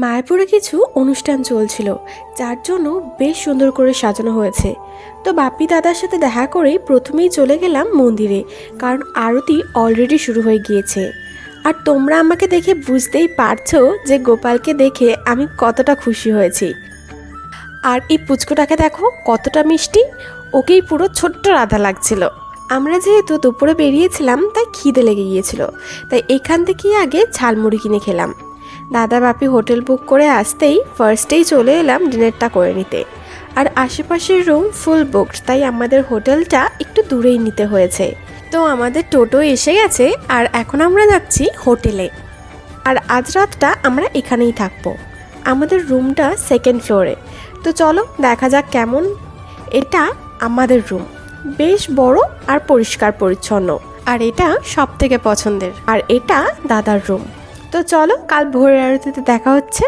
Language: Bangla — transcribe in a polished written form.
মায়াপুরে কিছু অনুষ্ঠান চলছিল, যার জন্য বেশ সুন্দর করে সাজানো হয়েছে। তো বাপ্পি দাদার সাথে দেখা করেই প্রথমেই চলে গেলাম মন্দিরে, কারণ আরতি অলরেডি শুরু হয়ে গিয়েছে। আর তোমরা আমাকে দেখে বুঝতেই পারছো যে গোপালকে দেখে আমি কতটা খুশি হয়েছি। আর এই পুচকোটাকে দেখো কতটা মিষ্টি, ওকেই পুরো ছোট্ট রাধা লাগছিল। আমরা যেহেতু দুপুরে বেরিয়েছিলাম তাই খিদে লেগে গিয়েছিল, তাই এখান থেকেই আগে ঝালমুড়ি কিনে খেলাম। দাদা বাপি হোটেল বুক করে আসতেই ফার্স্টেই চলে এলাম ডিনারটা করে নিতে। আর আশেপাশের রুম ফুল বুকড, তাই আমাদের হোটেলটা একটু দূরেই নিতে হয়েছে। তো আমাদের টোটো এসে গেছে আর এখন আমরা যাচ্ছি হোটেলে। আর আজ রাতটা আমরা এখানেই থাকবো। আমাদের রুমটা সেকেন্ড ফ্লোরে। তো চলো দেখা যাক কেমন। এটা আমাদের রুম, বেশ বড় আর পরিষ্কার পরিচ্ছন্ন। আর এটা সব থেকে পছন্দের। আর এটা দাদার রুম। তো চলো কাল ভোরের আরতিতে দেখা হচ্ছে।